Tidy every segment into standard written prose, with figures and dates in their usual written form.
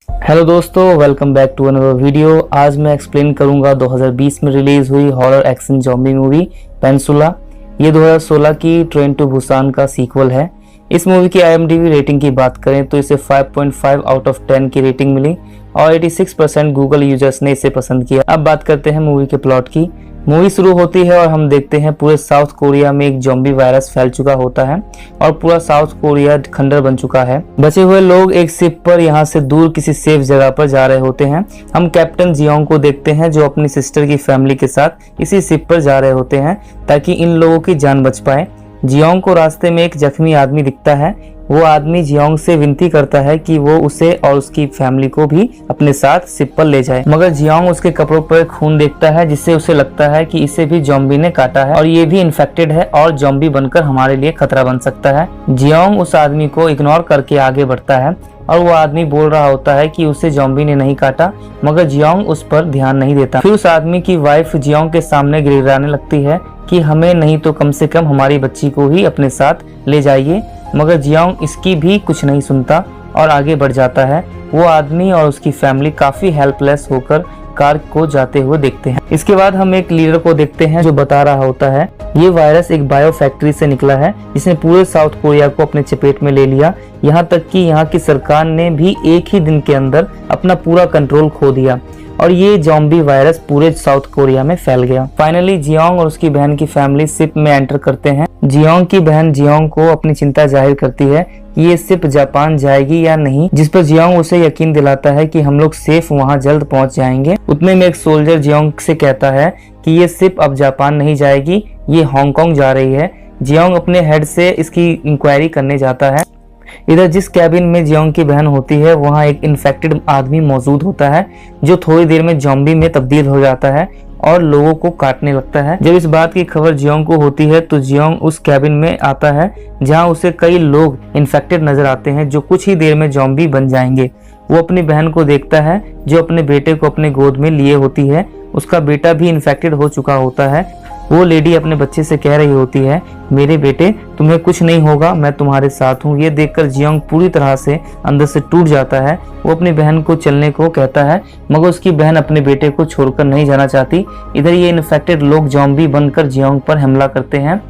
Hello दोस्तों, welcome back to another video. आज मैं एक्सप्लेन करूंगा 2020 में रिलीज हुई horror action zombie movie Peninsula. ये 2016 की ट्रेन टू बुसान का सीक्वल है। इस मूवी की IMDb रेटिंग की बात करें तो इसे 5.5 आउट ऑफ 10 की रेटिंग मिली और 86% गूगल यूजर्स ने इसे पसंद किया। अब बात करते हैं मूवी के प्लॉट की। मूवी शुरू होती है और हम देखते हैं पूरे साउथ कोरिया में एक ज़ॉम्बी वायरस फैल चुका होता है और पूरा साउथ कोरिया खंडर बन चुका है। बचे हुए लोग एक शिप पर यहाँ से दूर किसी सेफ जगह पर जा रहे होते हैं। हम कैप्टन जियोंग को देखते हैं जो अपनी सिस्टर की फैमिली के साथ इसी शिप पर जा रहे होते हैं ताकि इन लोगों की जान बच पाए। जियोंग को रास्ते में एक जख्मी आदमी दिखता है। वो आदमी जियोंग से विनती करता है कि वो उसे और उसकी फैमिली को भी अपने साथ शिप पर ले जाए, मगर जियोंग उसके कपड़ों पर खून देखता है जिससे उसे लगता है कि इसे भी ज़ॉम्बी ने काटा है और ये भी इन्फेक्टेड है और ज़ॉम्बी बनकर हमारे लिए खतरा बन सकता है। जियोंग उस आदमी को इग्नोर करके आगे बढ़ता है और वो आदमी बोल रहा होता है कि उसे ज़ॉम्बी ने नहीं काटा, मगर जियोंग उस पर ध्यान नहीं देता। फिर उस आदमी की वाइफ जियोंग के सामने गिड़गिड़ाने लगती है कि हमें नहीं तो कम से कम हमारी बच्ची को ही अपने साथ ले जाइए, मगर जियोंग इसकी भी कुछ नहीं सुनता और आगे बढ़ जाता है। वो आदमी और उसकी फैमिली काफी हेल्पलेस होकर कार को जाते हुए देखते हैं। इसके बाद हम एक लीडर को देखते हैं जो बता रहा होता है ये वायरस एक बायो फैक्ट्री से निकला है जिसने पूरे साउथ कोरिया को अपने चपेट में ले लिया, यहाँ तक कि यहाँ की सरकार ने भी एक ही दिन के अंदर अपना पूरा कंट्रोल खो दिया और ये ज़ॉम्बी वायरस पूरे साउथ कोरिया में फैल गया। फाइनली जियोंग और उसकी बहन की फैमिली शिप में एंटर करते हैं। जियोंग की बहन जियोंग को अपनी चिंता जाहिर करती है कि ये शिप जापान जाएगी या नहीं, जिस पर जियोंग उसे यकीन दिलाता है कि हम लोग सेफ वहां जल्द पहुंच जाएंगे। उतने में एक सोल्जर जियोंग से कहता है कि ये शिप अब जापान नहीं जाएगी, ये हांगकांग जा रही है। जियोंग अपने हेड से इसकी इंक्वायरी करने जाता है। इधर जिस कैबिन में जियोंग की बहन होती है वहाँ एक इन्फेक्टेड आदमी मौजूद होता है जो थोड़ी देर में ज़ॉम्बी में तब्दील हो जाता है और लोगों को काटने लगता है। जब इस बात की खबर जियोंग को होती है तो जियोंग उस कैबिन में आता है जहां उसे कई लोग इन्फेक्टेड नजर आते हैं जो कुछ ही देर में ज़ॉम्बी बन जाएंगे। वो अपनी बहन को देखता है जो अपने बेटे को अपने गोद में लिए होती है। उसका बेटा भी इन्फेक्टेड हो चुका होता है। वो लेडी अपने बच्चे से कह रही होती है, मेरे बेटे तुम्हें कुछ नहीं होगा, मैं तुम्हारे साथ हूँ। ये देखकर जियोंग पूरी तरह से अंदर से टूट जाता है। वो अपनी बहन को चलने को कहता है मगर उसकी बहन अपने बेटे को छोड़कर नहीं जाना चाहती। इधर ये इन्फेक्टेड लोग ज़ॉम्बी बनकर जियोंग पर हमला करते हैं।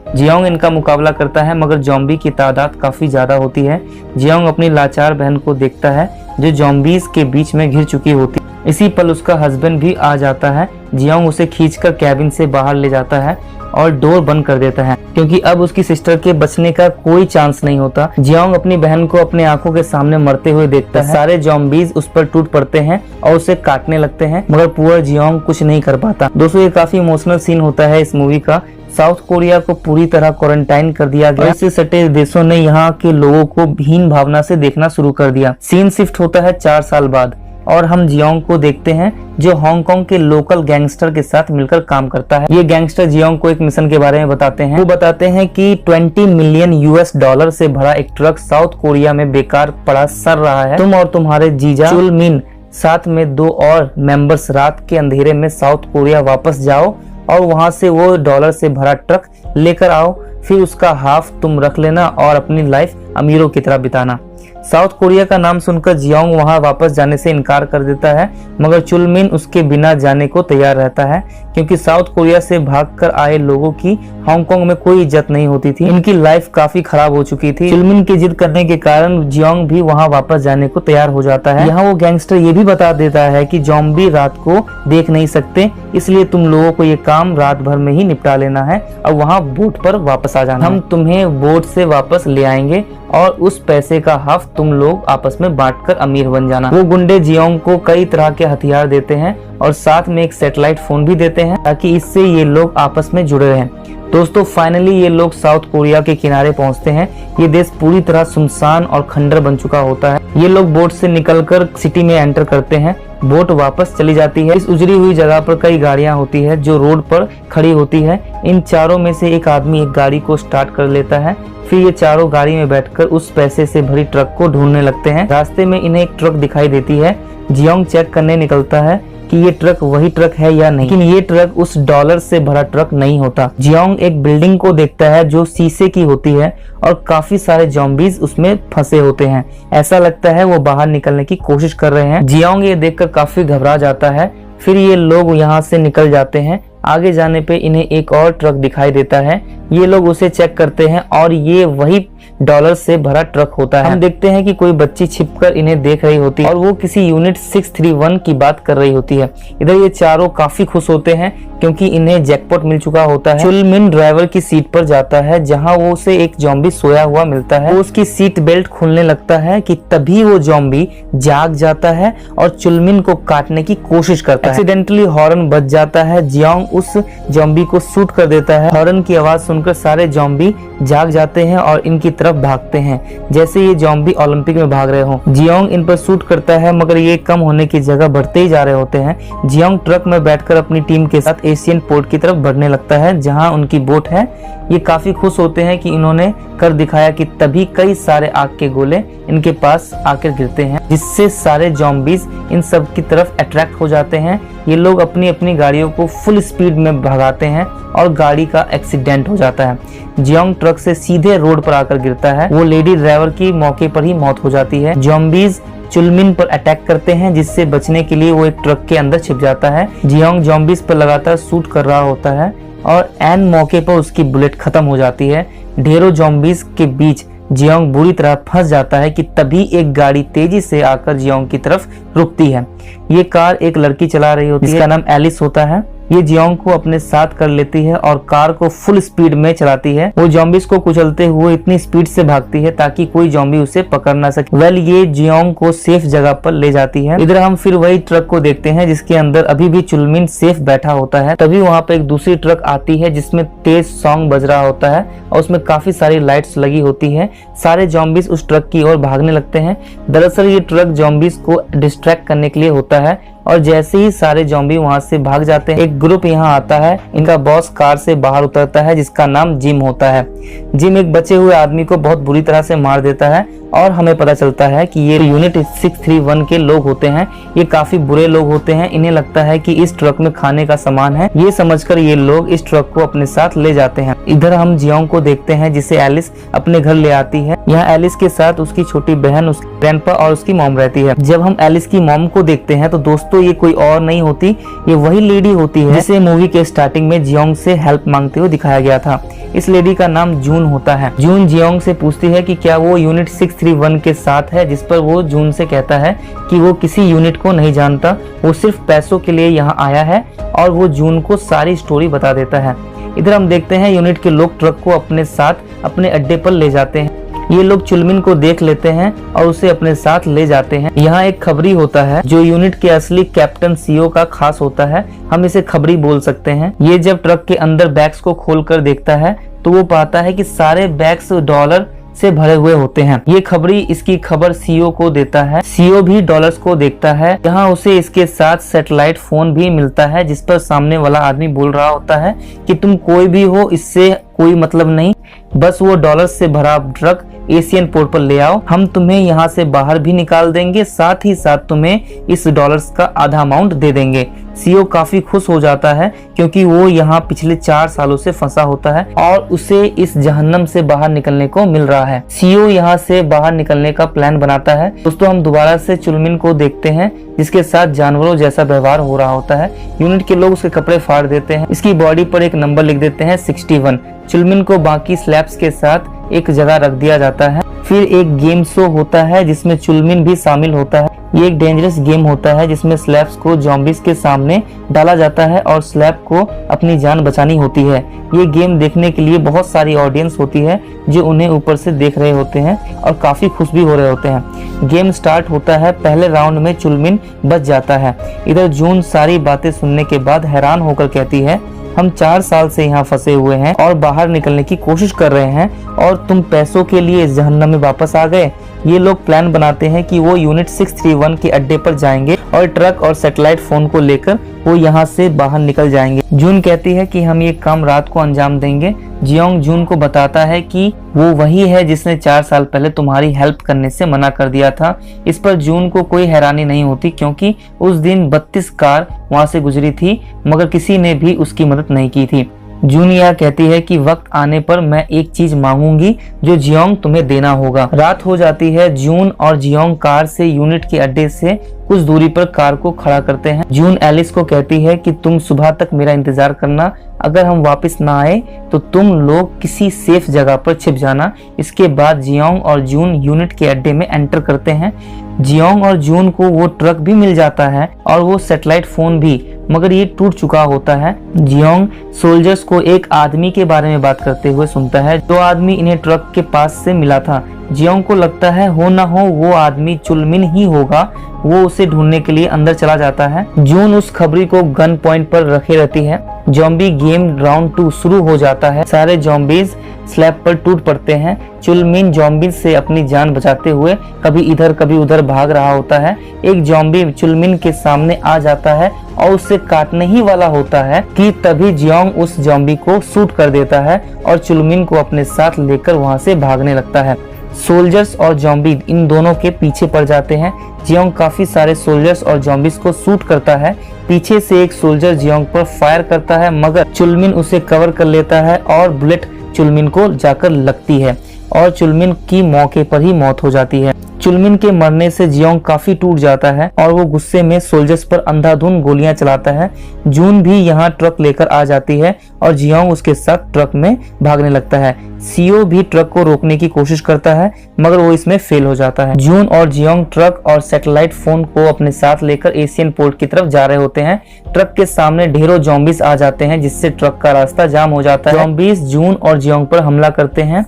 जियोंग इनका मुकाबला करता है मगर ज़ॉम्बी की तादाद काफ़ी ज़्यादा होती है। जियोंग अपनी लाचार बहन को देखता है जो ज़ॉम्बीज़ के बीच में घिर चुकी होती है। इसी पल उसका हस्बैंड भी आ जाता है। जियोंग उसे खींचकर कैबिन से बाहर ले जाता है और डोर बंद कर देता है क्योंकि अब उसकी सिस्टर के बचने का कोई चांस नहीं होता। जियोंग अपनी बहन को अपने आंखों के सामने मरते हुए देखता है। सारे ज़ॉम्बीज़ उस पर टूट पड़ते हैं और उसे काटने लगते हैं मगर पुअर जियोंग कुछ नहीं कर पाता। दोस्तों, ये काफी इमोशनल सीन होता है इस मूवी का। साउथ कोरिया को पूरी तरह क्वारंटाइन कर दिया गया। इससे सटे देशों ने यहाँ के लोगों को हीन भावना से देखना शुरू कर दिया। सीन शिफ्ट होता है 4 साल बाद और हम जियोंग को देखते हैं जो हांगकांग के लोकल गैंगस्टर के साथ मिलकर काम करता है। ये गैंगस्टर जियोंग को एक मिशन के बारे में बताते हैं। वो बताते हैं कि 20 मिलियन US$ से भरा एक ट्रक साउथ कोरिया में बेकार पड़ा सड़ रहा है। तुम और तुम्हारे जीजा चुल मिन साथ में 2 और मेंबर्स रात के अंधेरे में साउथ कोरिया वापस जाओ और वहां से वो डॉलर से भरा ट्रक लेकर आओ, फिर उसका हाफ तुम रख लेना और अपनी लाइफ अमीरों की तरह बिताना। साउथ कोरिया का नाम सुनकर जियोंग वहां वापस जाने से इनकार कर देता है मगर चुलमिन उसके बिना जाने को तैयार रहता है क्योंकि साउथ कोरिया से भागकर आए लोगों की हांगकांग में कोई इज्जत नहीं होती थी। इनकी लाइफ काफी खराब हो चुकी थी। चुलमिन की जिद करने के कारण जियोंग भी वहां वापस जाने को तैयार हो जाता है। यहाँ वो गैंगस्टर ये भी बता देता है कि ज़ॉम्बी रात को देख नहीं सकते, इसलिए तुम लोगों को ये काम रात भर में ही निपटा लेना है और वहाँ बोट पर वापस आ जाना। हम तुम्हें बोट से वापस ले आएंगे और उस पैसे का हाफ तुम लोग आपस में बांटकर अमीर बन जाना। वो गुंडे जियोंग को कई तरह के हथियार देते हैं और साथ में एक सैटेलाइट फोन भी देते हैं ताकि इससे ये लोग आपस में जुड़े रहें। दोस्तों, फाइनली ये लोग साउथ कोरिया के किनारे पहुंचते हैं। ये देश पूरी तरह सुनसान और खंडर बन चुका होता है। ये लोग बोट से निकलकर सिटी में एंटर करते हैं। बोट वापस चली जाती है। इस उजड़ी हुई जगह पर कई गाड़ियां होती है जो रोड पर खड़ी होती है। इन चारों में से एक आदमी एक गाड़ी को स्टार्ट कर लेता है। फिर ये चारों गाड़ी में बैठकर उस पैसे से भरी ट्रक को ढूंढने लगते हैं। रास्ते में इन्हें एक ट्रक दिखाई देती है। जियोंग चेक करने निकलता है कि ये ट्रक वही ट्रक है या नहीं, लेकिन ये ट्रक उस डॉलर से भरा ट्रक नहीं होता। जियोंग एक बिल्डिंग को देखता है जो शीशे की होती है और काफी सारे ज़ॉम्बीज उसमें फंसे होते हैं। ऐसा लगता है वो बाहर निकलने की कोशिश कर रहे हैं। जियोंग ये देखकर काफी घबरा जाता है। फिर ये लोग यहाँ से निकल जाते हैं। आगे जाने पे इन्हें एक और ट्रक दिखाई देता है। ये लोग उसे चेक करते हैं और ये वही डॉलर से भरा ट्रक होता है। हम देखते हैं कि कोई बच्ची छिपकर इन्हें देख रही होती है और वो किसी यूनिट 631 की बात कर रही होती है। इधर ये चारों काफी खुश होते हैं क्योंकि इन्हें जैकपॉट मिल चुका होता है। चुलमिन ड्राइवर की सीट पर जाता है जहां वो उसे एक ज़ॉम्बी सोया हुआ मिलता है। वो उसकी सीट बेल्ट खोलने लगता है कि तभी वो ज़ॉम्बी जाग जाता है और चुलमिन को काटने की कोशिश करता है। एक्सीडेंटली हॉर्न बज जाता है। जियोंग उस ज़ॉम्बी को शूट कर देता है। हॉर्न की आवाज सुनकर सारे ज़ॉम्बी जाग जाते हैं और इनकी तरफ भागते हैं जैसे ये ज़ॉम्बी ओलंपिक में भाग रहे हो। जियोंग इन पर शूट करता है मगर ये कम होने की जगह बढ़ते ही जा रहे होते हैं। जियोंग ट्रक में बैठकर अपनी टीम के साथ एशियन पोर्ट की तरफ बढ़ने लगता है जहां उनकी बोट है। ये काफी खुश होते हैं कि इन्होंने कर दिखाया कि तभी कई सारे आग के गोले इनके पास आकर गिरते हैं जिससे सारे ज़ॉम्बीज इन सब की तरफ अट्रैक्ट हो जाते हैं। ये लोग अपनी अपनी गाड़ियों को फुल स्पीड में भगाते हैं और गाड़ी का एक्सीडेंट हो जाता है। जियोंग ट्रक से सीधे रोड पर आकर गिरता है। वो लेडी ड्राइवर की मौके पर ही मौत हो जाती है। ज़ॉम्बीज चुलमिन पर अटैक करते हैं जिससे बचने के लिए वो एक ट्रक के अंदर छिप जाता है। जियोंग ज़ॉम्बीज पर लगातार शूट कर रहा होता है और एन मौके पर उसकी बुलेट खत्म हो जाती है। ढेरों ज़ॉम्बीज के बीच जियोंग बुरी तरह फंस जाता है कि तभी एक गाड़ी तेजी से आकर जियोंग की तरफ रुकती है। ये कार एक लड़की चला रही होती है जिसका नाम एलिस होता है। ये जियोंग को अपने साथ कर लेती है और कार को फुल स्पीड में चलाती है। वो ज़ॉम्बीज को कुचलते हुए इतनी स्पीड से भागती है ताकि कोई ज़ॉम्बी उसे पकड़ ना सके। ये जियोंग को सेफ जगह पर ले जाती है। इधर हम फिर वही ट्रक को देखते हैं जिसके अंदर अभी भी चुलमिन सेफ बैठा होता है। तभी वहाँ पे एक दूसरी ट्रक आती है जिसमें तेज सॉन्ग बज रहा होता है और उसमें काफी सारी लाइट्स लगी होती है। सारे ज़ॉम्बीज उस ट्रक की ओर भागने लगते हैं। दरअसल ये ट्रक ज़ॉम्बीज को डिस्ट्रैक्ट करने के लिए होता है और जैसे ही सारे ज़ॉम्बी वहां से भाग जाते हैं एक ग्रुप यहाँ आता है। इनका बॉस कार से बाहर उतरता है जिसका नाम जिम होता है। जिम एक बचे हुए आदमी को बहुत बुरी तरह से मार देता है और हमें पता चलता है कि ये यूनिट 631 के लोग होते हैं। ये काफी बुरे लोग होते हैं। इन्हें लगता है कि इस ट्रक में खाने का सामान है। ये समझकर ये लोग इस ट्रक को अपने साथ ले जाते हैं। इधर हम जियोंग को देखते हैं जिसे एलिस अपने घर ले आती है। यहाँ एलिस के साथ उसकी छोटी बहन, उसकी ग्रैंडपा और उसकी मॉम रहती है। जब हम एलिस की मॉम को देखते हैं तो दोस्तों ये कोई और नहीं होती, ये वही लेडी होती है जिसे मूवी के स्टार्टिंग में जियोंग से हेल्प मांगते हुए दिखाया गया था। इस लेडी का नाम जून होता है। जून जियोंग से पूछती है कि क्या वो यूनिट 631 के साथ है, जिस पर वो जून से कहता है कि वो किसी यूनिट को नहीं जानता, वो सिर्फ पैसों के लिए यहाँ आया है और वो जून को सारी स्टोरी बता देता है। इधर हम देखते हैं यूनिट के लोग ट्रक को अपने साथ अपने अड्डे पर ले जाते हैं। ये लोग चुलमिन को देख लेते हैं और उसे अपने साथ ले जाते हैं। यहाँ एक खबरी होता है जो यूनिट के असली कैप्टन सीओ का खास होता है। हम इसे खबरी बोल सकते हैं। ये जब ट्रक के अंदर बैग्स को खोलकर देखता है तो वो पाता है कि सारे बैग्स डॉलर से भरे हुए होते हैं। ये खबरी इसकी खबर सीओ को देता है। सीओ भी डॉलर्स को देखता है। यहाँ उसे इसके साथ सैटेलाइट फोन भी मिलता है जिस पर सामने वाला आदमी बोल रहा होता है कि तुम कोई भी हो, इससे कोई मतलब नहीं, बस वो डॉलर से भरा ट्रक एशियन पोर्ट पर ले आओ, हम तुम्हें यहाँ से बाहर भी निकाल देंगे, साथ ही साथ तुम्हें इस डॉलर्स का आधा अमाउंट दे देंगे। सीओ काफी खुश हो जाता है क्योंकि वो यहाँ पिछले 4 सालों से फंसा होता है और उसे इस जहन्नम से बाहर निकलने को मिल रहा है। सीओ यहाँ से बाहर निकलने का प्लान बनाता है। दोस्तों हम दोबारा से चुलमिन को देखते हैं जिसके साथ जानवरों जैसा व्यवहार हो रहा होता है। यूनिट के लोग उसके कपड़े फाड़ देते हैं। इसकी बॉडी पर एक नंबर लिख देते हैं 61। चुलमिन को बाकी स्लैब्स के साथ एक जगह रख दिया जाता है। फिर एक गेम शो होता है जिसमें चुलमिन भी शामिल होता है। ये एक डेंजरस गेम होता है जिसमें स्लैब्स को ज़ॉम्बीज के सामने डाला जाता है और स्लैब को अपनी जान बचानी होती है। ये गेम देखने के लिए बहुत सारी ऑडियंस होती है जो उन्हें ऊपर से देख रहे होते हैं और काफी खुश भी हो रहे होते हैं। गेम स्टार्ट होता है। पहले राउंड में चुलमिन बच जाता है। इधर जून सारी बातें सुनने के बाद हैरान होकर कहती है, हम 4 साल से यहाँ फंसे हुए हैं और बाहर निकलने की कोशिश कर रहे हैं और तुम पैसों के लिए इस जहन्नम में वापस आ गए। ये लोग प्लान बनाते हैं कि वो यूनिट 631 के अड्डे पर जाएंगे और ट्रक और सैटेलाइट फोन को लेकर वो यहाँ से बाहर निकल जाएंगे। जून कहती है कि हम ये काम रात को अंजाम देंगे। जियोंग जून को बताता है कि वो वही है जिसने 4 साल पहले तुम्हारी हेल्प करने से मना कर दिया था। इस पर जून को कोई हैरानी नहीं होती क्योंकि उस दिन 32 कार वहां से गुजरी थी मगर किसी ने भी उसकी मदद नहीं की थी। जून यह कहती है कि वक्त आने पर मैं एक चीज मांगूंगी जो जियोंग तुम्हें देना होगा। रात हो जाती है। जून और जियोंग कार से यूनिट के अड्डे से कुछ दूरी पर कार को खड़ा करते हैं। जून एलिस को कहती है कि तुम सुबह तक मेरा इंतजार करना, अगर हम वापस ना आए तो तुम लोग किसी सेफ जगह पर छिप जाना। इसके बाद जियोंग और जून यूनिट के अड्डे में एंटर करते हैं। जियोंग और जून को वो ट्रक भी मिल जाता है और वो सैटेलाइट फोन भी, मगर ये टूट चुका होता है। जियोंग सोल्जर्स को एक आदमी के बारे में बात करते हुए सुनता है जो आदमी इन्हें ट्रक के पास से मिला था। जियोंग को लगता है हो ना हो वो आदमी चुलमिन ही होगा। वो उसे ढूंढने के लिए अंदर चला जाता है। जून उस खबरी को गन पॉइंट पर रखे रहती है। जॉम्बी गेम राउंड 2 शुरू हो जाता है। सारे जॉम्बीज स्लैब पर टूट पड़ते हैं। चुलमिन जॉम्बीज से अपनी जान बचाते हुए कभी इधर कभी उधर भाग रहा होता है। एक जॉम्बी चुलमिन के सामने आ जाता है और उसे काटने ही वाला होता है कि तभी जियोंग उस जॉम्बी को शूट कर देता है और चुलमिन को अपने साथ लेकर वहां से भागने लगता है। सोल्जर्स और जॉम्बी इन दोनों के पीछे पड़ जाते हैं। जियोंग काफी सारे सोल्जर्स और जॉम्बीज को शूट करता है। पीछे से एक सोल्जर जियोंग पर फायर करता है मगर चुलमिन उसे कवर कर लेता है और बुलेट चुलमिन को जाकर लगती है और चुलमिन की मौके पर ही मौत हो जाती है। चुलमिन के मरने से जियोंग काफी टूट जाता है और वो गुस्से में सोल्जर्स पर अंधाधुंध गोलियां चलाता है। जून भी यहाँ ट्रक लेकर आ जाती है और जियोंग उसके साथ ट्रक में भागने लगता है। सीओ भी ट्रक को रोकने की कोशिश करता है मगर वो इसमें फेल हो जाता है। जून और जियोंग ट्रक और सैटेलाइट फोन को अपने साथ लेकर एशियन पोर्ट की तरफ जा रहे होते हैं। ट्रक के सामने ढेरों जॉम्बीज आ जाते हैं जिससे ट्रक का रास्ता जाम हो जाता है। जॉम्बीज जून और जियोंग पर हमला करते हैं।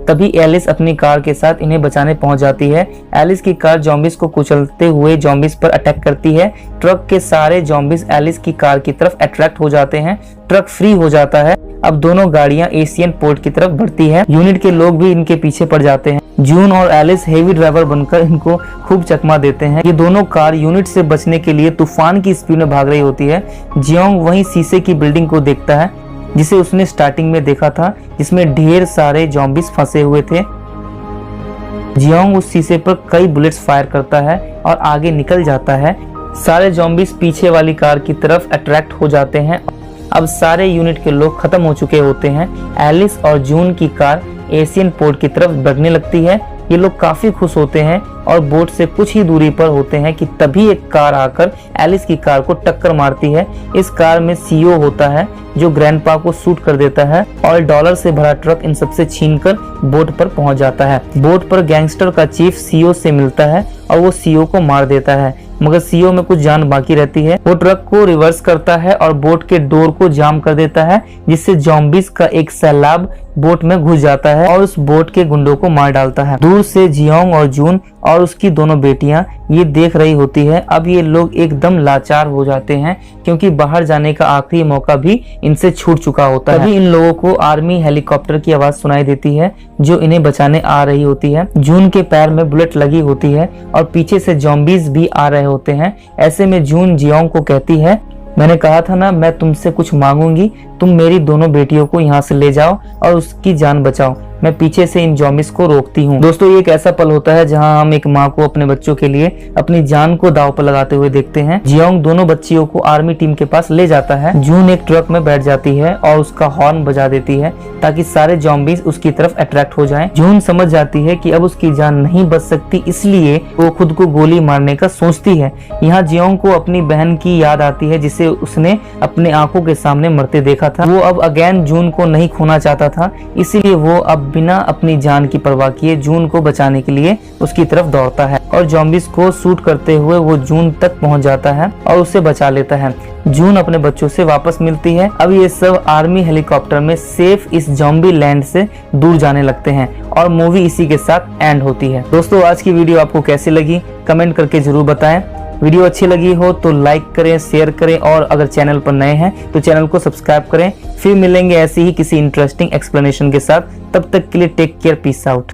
तभी एलिस अपनी कार के साथ इन्हें बचाने पहुंच जाती है। एलिस की कार जॉम्बीज को कुचलते हुए जॉम्बीज पर अटैक करती है। ट्रक के सारे जॉम्बीज एलिस की कार की तरफ अट्रैक्ट हो जाते हैं। ट्रक फ्री हो जाता है। अब दोनों गाड़ियां एशियन पोर्ट की तरफ बढ़ती है। यूनिट के लोग भी इनके पीछे पड़ जाते हैं। जून और एलिस हेवी ड्राइवर बनकर इनको खूब चकमा देते हैं। ये दोनों कार यूनिट से बचने के लिए तूफान की स्पीड में भाग रही होती है। जियोंग वहीं शीशे की बिल्डिंग को देखता है जिसे उसने स्टार्टिंग में देखा था जिसमें ढेर सारे जॉम्बीज फंसे हुए थे। जियोंग उस शीशे पर कई बुलेट्स फायर करता है और आगे निकल जाता है। सारे जॉम्बीज पीछे वाली कार की तरफ अट्रैक्ट हो जाते हैं। अब सारे यूनिट के लोग खत्म हो चुके होते हैं। एलिस और जून की कार एशियन पोर्ट की तरफ बढ़ने लगती है। ये लोग काफी खुश होते हैं और बोट से कुछ ही दूरी पर होते हैं कि तभी एक कार आकर एलिस की कार को टक्कर मारती है। इस कार में सीओ होता है जो ग्रैंडपा को शूट कर देता है और डॉलर से भरा ट्रक इन सबसे छीनकर बोट पर पहुंच जाता है। बोट पर गैंगस्टर का चीफ सीओ से मिलता है और वो सीओ को मार देता है मगर सीओ में कुछ जान बाकी रहती है। वो ट्रक को रिवर्स करता है और बोट के डोर को जाम कर देता है जिससे जॉम्बीज का एक सैलाब बोट में घुस जाता है और उस बोट के गुंडों को मार डालता है। दूर से जियोंग और जून और उसकी दोनों बेटियां ये देख रही होती है। अब ये लोग एकदम लाचार हो जाते हैं क्योंकि बाहर जाने का आखिरी मौका भी इनसे छूट चुका होता है। तभी इन लोगों को आर्मी हेलीकॉप्टर की आवाज सुनाई देती है जो इन्हें बचाने आ रही होती है। जून के पैर में बुलेट लगी होती है और पीछे से जॉम्बीज भी आ रहे होते हैं। ऐसे में जून जियोंग को कहती है, मैंने कहा था ना मैं तुमसे कुछ मांगूंगी, तुम मेरी दोनों बेटियों को यहाँ से ले जाओ और उसकी जान बचाओ। मैं पीछे से इन जॉम्बीज को रोकती हूँ। दोस्तों ये एक ऐसा पल होता है जहाँ हम एक माँ को अपने बच्चों के लिए अपनी जान को दांव पर लगाते हुए देखते हैं। जियोंग दोनों बच्चियों को आर्मी टीम के पास ले जाता है। जून एक ट्रक में बैठ जाती है और उसका हॉर्न बजा देती है ताकि सारे जॉम्बीज उसकी तरफ अट्रैक्ट हो जाएं। जून समझ जाती है कि अब उसकी जान नहीं बच सकती, इसलिए वो खुद को गोली मारने का सोचती है। यहाँ जियोंग को अपनी बहन की याद आती है जिसे उसने अपने आंखों के सामने मरते देखा था। वो अब अगेन जून को नहीं खोना चाहता था, इसीलिए वो अब बिना अपनी जान की परवाह किए जून को बचाने के लिए उसकी तरफ दौड़ता है और जॉम्बीज को शूट करते हुए वो जून तक पहुंच जाता है और उसे बचा लेता है। जून अपने बच्चों से वापस मिलती है। अब ये सब आर्मी हेलीकॉप्टर में सेफ इस जॉम्बी लैंड से दूर जाने लगते हैं और मूवी इसी के साथ एंड होती है। दोस्तों आज की वीडियो आपको कैसी लगी कमेंट करके जरूर बताएं। वीडियो अच्छी लगी हो तो लाइक करें, शेयर करें और अगर चैनल पर नए हैं तो चैनल को सब्सक्राइब करें। फिर मिलेंगे ऐसे ही किसी इंटरेस्टिंग एक्सप्लेनेशन के साथ। तब तक के लिए टेक केयर, पीस आउट।